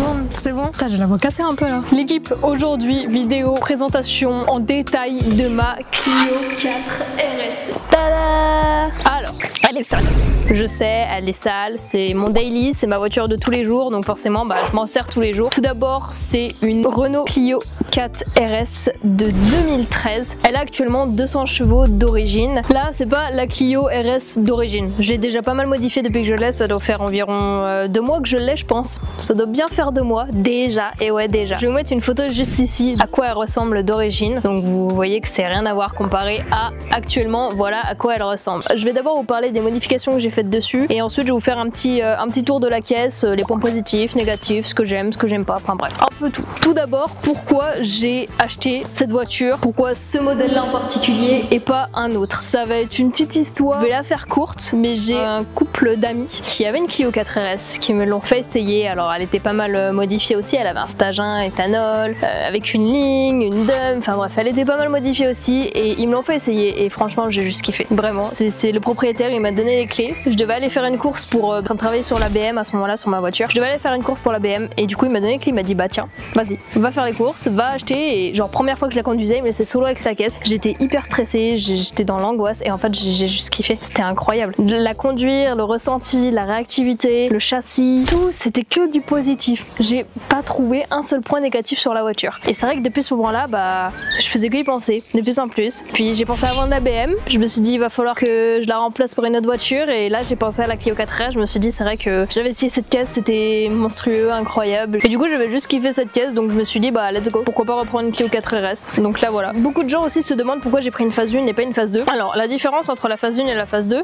tourne, c'est bon. Putain, je la vois casser un peu là. L'équipe, aujourd'hui, vidéo, présentation en détail de ma Clio 4 RS. Tada! Alors, elle est sale. Je sais, elle est sale, c'est mon daily, c'est ma voiture de tous les jours, donc forcément je m'en sers tous les jours. Tout d'abord, c'est une Renault Clio 4 RS de 2013. Elle a actuellement 200 chevaux d'origine. Là, c'est pas la Clio RS d'origine. J'ai déjà pas mal modifié depuis que je l'ai, ça doit faire environ 2 mois que je l'ai, je pense. Ça doit bien faire 2 mois, déjà, et ouais déjà. Je vais vous mettre une photo juste ici, à quoi elle ressemble d'origine. Donc vous voyez que c'est rien à voir comparé à actuellement, voilà à quoi elle ressemble. Je vais d'abord vous parler des modifications que j'ai faites dessus et ensuite je vais vous faire un petit tour de la caisse, les points positifs, négatifs, ce que j'aime, ce que j'aime pas, enfin bref, un peu tout. Tout d'abord, pourquoi j'ai acheté cette voiture, pourquoi ce modèle là en particulier et pas un autre. Ça va être une petite histoire, je vais la faire courte, mais j'ai un couple d'amis qui avaient une Clio 4 RS qui me l'ont fait essayer. Alors elle était pas mal modifiée aussi, elle avait un stage 1 éthanol avec une ligne, une dôme, enfin bref, elle était pas mal modifiée aussi et ils me l'ont fait essayer et franchement j'ai juste kiffé, vraiment. C'est le propriétaire, il m'a donné les clés. Je devais aller faire une course pour travailler sur la BM à ce moment là sur ma voiture. Je devais aller faire une course pour la BM et du coup il m'a donné les clés, il m'a dit bah tiens vas-y va faire les courses, va acheter. Et genre première fois que je la conduisais il me laissait solo avec sa caisse, j'étais hyper stressée, j'étais dans l'angoisse et en fait j'ai juste kiffé, c'était incroyable. La conduire, le ressenti, la réactivité, le châssis, tout c'était que du positif. J'ai pas trouvé un seul point négatif sur la voiture et c'est vrai que depuis ce moment là je faisais que y penser de plus en plus. Puis j'ai pensé à vendre la BM, je me suis dit il va falloir que je la remplace pour une autre voiture et là j'ai pensé à la Clio 4 RS. Je me suis dit c'est vrai que j'avais essayé cette caisse, c'était monstrueux, incroyable et du coup j'avais juste kiffé cette caisse donc je me suis dit bah let's go, pourquoi pas reprendre une Clio 4 RS. Donc là voilà. Beaucoup de gens aussi se demandent pourquoi j'ai pris une phase 1 et pas une phase 2. Alors la différence entre la phase 1 et la phase 2,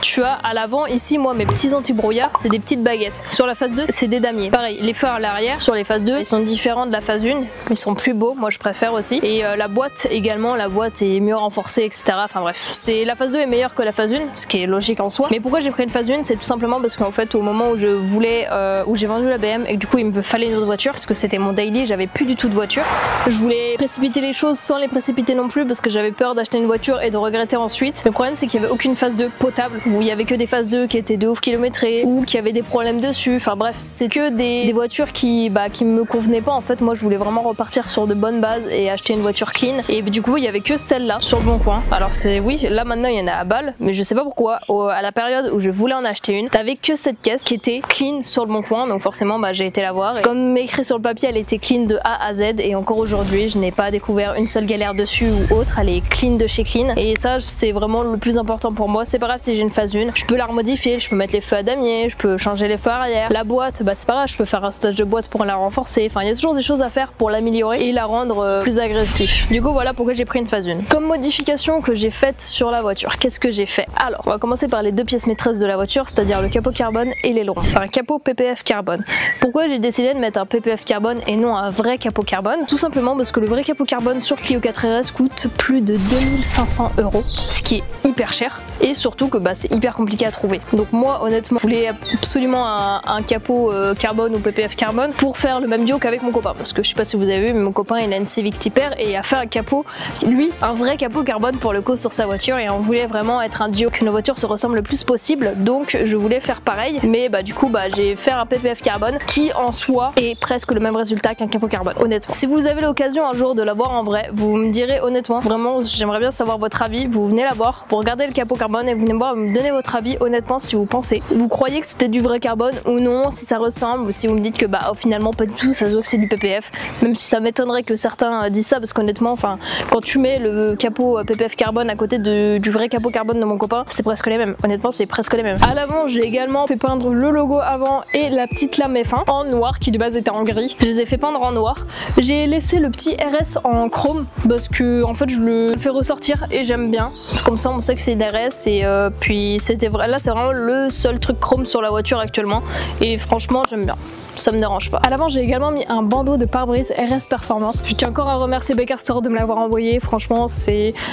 tu as à l'avant ici moi mes petits anti-brouillard c'est des petites baguettes. Sur la phase 2 c'est des damiers. Pareil les phares à l'arrière sur les phases 2 ils sont différents de la phase 1, ils sont plus beaux, moi je préfère aussi. Et la boîte également, la boîte est mieux renforcée etc. Enfin bref, la phase 2 est meilleure que la phase 1, ce qui est logique en soi. Mais pourquoi j'ai pris une phase 1, c'est tout simplement parce qu'en fait au moment où je voulais, où j'ai vendu la BM et que du coup il me fallait une autre voiture parce que c'était mon daily, j'avais plus du tout de voiture. Je voulais précipiter les choses sans les précipiter non plus parce que j'avais peur d'acheter une voiture et de regretter ensuite. Le problème c'est qu'il y avait aucune phase 2 potable, où il y avait que des phases 2 qui étaient de ouf kilométrées ou qui avaient des problèmes dessus. Enfin bref, c'est que des voitures qui me convenaient pas en fait. Moi je voulais vraiment repartir sur de bonnes bases et acheter une voiture clean et du coup il y avait que celle-là sur le bon coin. Alors c'est oui, là maintenant il y en a à balle, mais je sais pas pourquoi à la période où je voulais en acheter une, t'avais que cette caisse qui était clean sur le bon coin, donc forcément j'ai été la voir et comme écrit sur le papier elle était clean de A à Z et encore aujourd'hui je n'ai pas découvert une seule galère dessus ou autre, elle est clean de chez clean et ça c'est vraiment le plus important pour moi. C'est pas grave si j'ai une phase 1, je peux la remodifier, je peux mettre les feux à damier, je peux changer les feux arrière, la boîte c'est pas grave, je peux faire un stage de boîte pour la renforcer, enfin il y a toujours des choses à faire pour l'améliorer et la rendre plus agressive. Du coup voilà pourquoi j'ai pris une phase 1. Comme modification que j'ai faite sur la voiture, qu'est-ce que j'ai fait? Alors on va commencer par les deux pièces maîtresses de la voiture, c'est-à-dire le capot carbone et l'aileron. C'est un capot PPF carbone. Pourquoi j'ai décidé de mettre un PPF carbone et non un vrai capot carbone? Tout simplement parce que le vrai capot carbone sur Clio 4 RS coûte plus de 2500 €, ce qui est hyper cher et surtout que c'est hyper compliqué à trouver. Donc moi honnêtement je voulais absolument un capot carbone ou PPF carbone pour faire le même duo qu'avec mon copain, parce que je sais pas si vous avez vu mais mon copain il a une Civic Type R et il a fait un capot, lui un vrai capot carbone pour le coup sur sa voiture et on voulait vraiment être un duo que nos voitures se ressemblent le plus possible, donc je voulais faire pareil mais du coup j'ai fait un PPF carbone qui en soi est presque le même résultat qu'un capot carbone honnêtement. Si vous avez l'occasion un jour de la voir en vrai, vous me direz honnêtement, vraiment j'aimerais bien savoir votre avis, vous venez la voir, vous regardez le capot carbone et vous venez me voir, me donner votre avis honnêtement si vous pensez, vous croyez que c'était du vrai carbone ou non, si ça ressemble ou si vous me dites que finalement pas du tout, ça se voit que c'est du PPF, même si ça m'étonnerait que certains disent ça parce qu'honnêtement quand tu mets le capot PPF carbone à côté du vrai capot carbone de mon copain, c'est presque les mêmes, honnêtement c'est presque les mêmes. À l'avant j'ai également fait peindre le logo avant et la petite lame F1 en noir qui de base était en gris, je les ai fait peindre en noir. J'ai laissé le petit RS en chrome parce que en fait je le fais ressortir et j'aime bien, comme ça on sait que c'est une RS et puis là c'est vraiment le seul truc chrome sur la voiture actuellement et franchement j'aime bien. Ça me dérange pas. À l'avant j'ai également mis un bandeau de pare-brise RS Performance. Je tiens encore à remercier Baker Store de me l'avoir envoyé. Franchement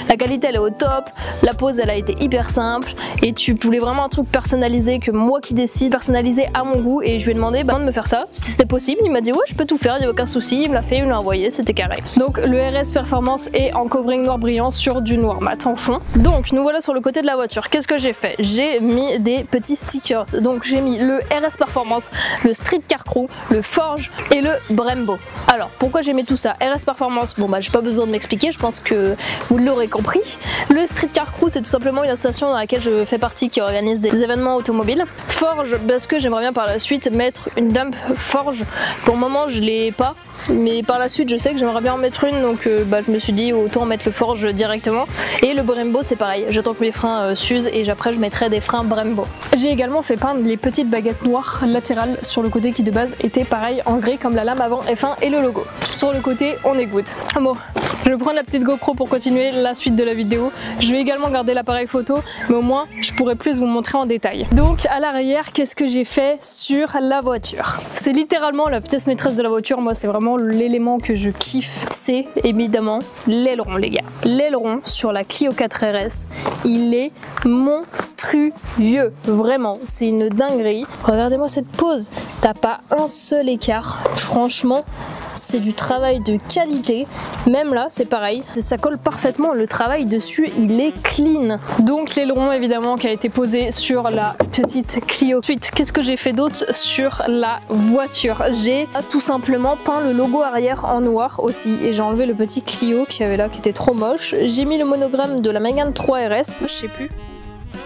la qualité elle est au top, la pose elle a été hyper simple et tu voulais vraiment un truc personnalisé que moi qui décide, personnalisé à mon goût et je lui ai demandé de me faire ça si c'était possible. Il m'a dit ouais je peux tout faire, il n'y a aucun souci, il me l'a fait, il me l'a envoyé, c'était carré. Donc le RS Performance est en covering noir brillant sur du noir mat en fond. Donc nous voilà sur le côté de la voiture. Qu'est-ce que j'ai fait? J'ai mis des petits stickers. Donc j'ai mis le RS Performance, le Street Car Cross Crew, le Forge et le Brembo. Alors pourquoi j'ai mis tout ça? RS Performance, bon bah j'ai pas besoin de m'expliquer, je pense que vous l'aurez compris. Le Street Car Crew, c'est tout simplement une association dans laquelle je fais partie qui organise des événements automobiles. Forge, parce que j'aimerais bien par la suite mettre une dump Forge. Pour le moment je l'ai pas, mais par la suite je sais que j'aimerais bien en mettre une, donc je me suis dit autant mettre le Forge directement. Et le Brembo c'est pareil, j'attends que mes freins s'usent et après je mettrai des freins Brembo. J'ai également fait peindre les petites baguettes noires latérales sur le côté qui de base était pareil en gris comme la lame avant F1 et le logo. Sur le côté on est good. Bon, je vais prendre la petite GoPro pour continuer la suite de la vidéo. Je vais également garder l'appareil photo, mais au moins je pourrai plus vous montrer en détail. Donc à l'arrière, qu'est-ce que j'ai fait sur la voiture? C'est littéralement la pièce maîtresse de la voiture, moi c'est vraiment l'élément que je kiffe, c'est évidemment l'aileron les gars. L'aileron sur la Clio 4 RS, il est monstrueux, vraiment, c'est une dinguerie. Regardez-moi cette pose, t'as pas un seul écart, franchement. C'est du travail de qualité, même là c'est pareil, ça colle parfaitement, le travail dessus il est clean. Donc l'aileron évidemment qui a été posé sur la petite Clio. Ensuite, qu'est-ce que j'ai fait d'autre sur la voiture? J'ai tout simplement peint le logo arrière en noir aussi et j'ai enlevé le petit Clio qui avait là qui était trop moche. J'ai mis le monogramme de la Mégane 3 RS, je sais plus.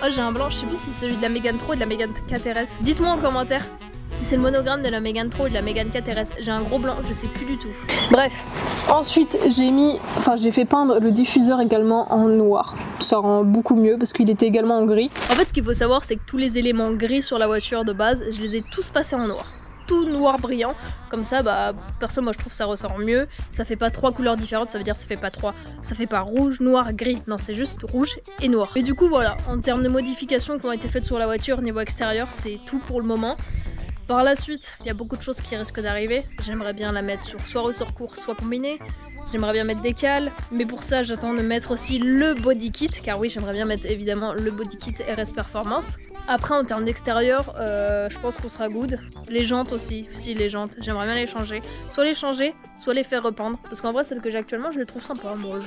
Oh j'ai un blanc, je sais plus si c'est celui de la Mégane 3 ou de la Mégane 4 RS. Dites-moi en commentaire si c'est le monogramme de la Mégane 3 ou de la Mégane 4 RS. J'ai un gros blanc, je sais plus du tout. Bref, ensuite j'ai fait peindre le diffuseur également en noir. Ça rend beaucoup mieux parce qu'il était également en gris. En fait ce qu'il faut savoir c'est que tous les éléments gris sur la voiture de base, je les ai tous passés en noir. Tout noir brillant, comme ça perso moi je trouve ça ressort mieux, ça fait pas trois couleurs différentes, ça veut dire ça fait pas rouge, noir, gris, non c'est juste rouge et noir. Et du coup voilà, en termes de modifications qui ont été faites sur la voiture niveau extérieur, c'est tout pour le moment. Par la suite, il y a beaucoup de choses qui risquent d'arriver. J'aimerais bien la mettre sur soit ressort court, soit combiné. J'aimerais bien mettre des cales, mais pour ça j'attends de mettre aussi le body kit, car oui j'aimerais bien mettre évidemment le body kit RS Performance. Après en termes d'extérieur, je pense qu'on sera good. Les jantes aussi, les jantes, j'aimerais bien les changer. Soit les faire repeindre, parce qu'en vrai celles que j'ai actuellement je les trouve sympas, moi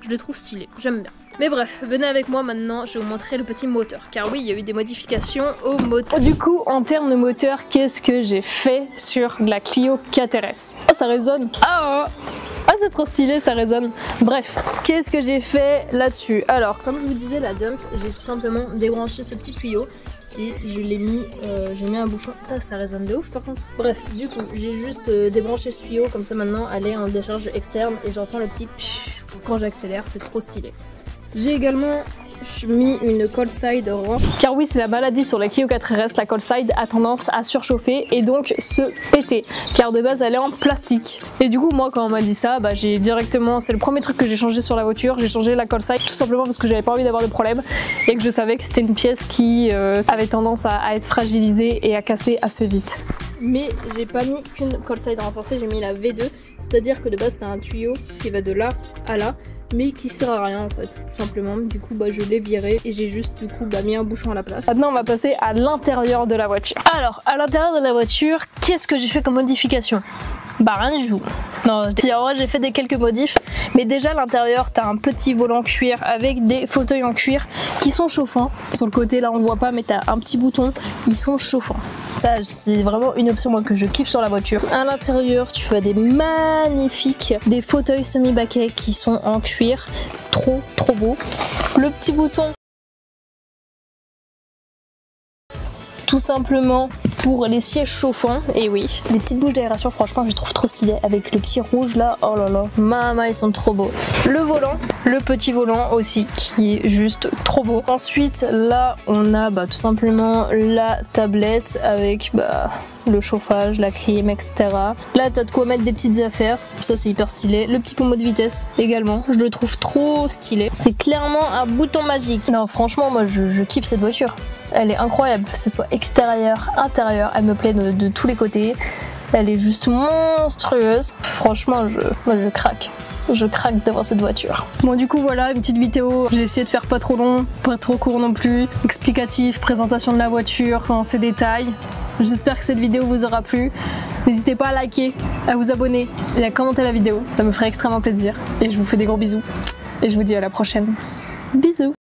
je les trouve stylées, j'aime bien. Mais bref, venez avec moi maintenant, je vais vous montrer le petit moteur, car oui il y a eu des modifications au moteur. Du coup en termes de moteur, qu'est-ce que j'ai fait sur la Clio 4 RS? Oh ça résonne. Ah c'est trop stylé, ça résonne. Bref, qu'est-ce que j'ai fait là-dessus? Alors, comme je vous disais, la dump, j'ai tout simplement débranché ce petit tuyau et je l'ai mis, j'ai mis un bouchon. Putain, ça résonne de ouf par contre. Bref, du coup, j'ai juste débranché ce tuyau, comme ça maintenant, elle est en décharge externe et j'entends le petit pshhh quand j'accélère, c'est trop stylé. J'ai également mis une cold side rang, car oui c'est la maladie sur la Clio 4 RS, la cold side a tendance à surchauffer et donc se péter, car de base elle est en plastique. Et du coup moi quand on m'a dit ça, j'ai directement, c'est le premier truc que j'ai changé sur la voiture, j'ai changé la cold side tout simplement parce que j'avais pas envie d'avoir de problème et que je savais que c'était une pièce qui avait tendance à être fragilisée et à casser assez vite. Mais j'ai pas mis qu'une cold side renforcée, j'ai mis la V2, c'est-à-dire que de base t'as un tuyau qui va de là à là, mais qui sert à rien en fait, tout simplement. Du coup je l'ai viré et j'ai juste du coup mis un bouchon à la place. Maintenant on va passer à l'intérieur de la voiture. Alors à l'intérieur de la voiture, qu'est-ce que j'ai fait comme modification? Rien du tout. Non, en vrai j'ai fait quelques modifs, mais déjà à l'intérieur t'as un petit volant cuir avec des fauteuils en cuir qui sont chauffants. Sur le côté là on ne voit pas, mais t'as un petit bouton, ils sont chauffants. Ça c'est vraiment une option moi que je kiffe sur la voiture. À l'intérieur tu as des fauteuils semi-baquets qui sont en cuir, trop beau. Le petit bouton tout simplement pour les sièges chauffants, et oui, les petites bouches d'aération franchement je les trouve trop stylées avec le petit rouge là, oh là là, maman ils sont trop beaux. Le volant, le petit volant aussi qui est juste trop beau. Ensuite là on a tout simplement la tablette avec le chauffage, la clim, etc. Là t'as de quoi mettre des petites affaires, ça c'est hyper stylé. Le petit pommeau de vitesse également, je le trouve trop stylé. C'est clairement un bouton magique. Non franchement moi je kiffe cette voiture. Elle est incroyable, que ce soit extérieur, intérieur, elle me plaît de tous les côtés. Elle est juste monstrueuse. Franchement, moi je craque. Je craque d'avoir cette voiture. Bon du coup voilà, une petite vidéo. J'ai essayé de faire pas trop long, pas trop court non plus. Explicatif, présentation de la voiture dans ses détails. J'espère que cette vidéo vous aura plu. N'hésitez pas à liker, à vous abonner et à commenter la vidéo. Ça me ferait extrêmement plaisir. Et je vous fais des gros bisous. Et je vous dis à la prochaine. Bisous.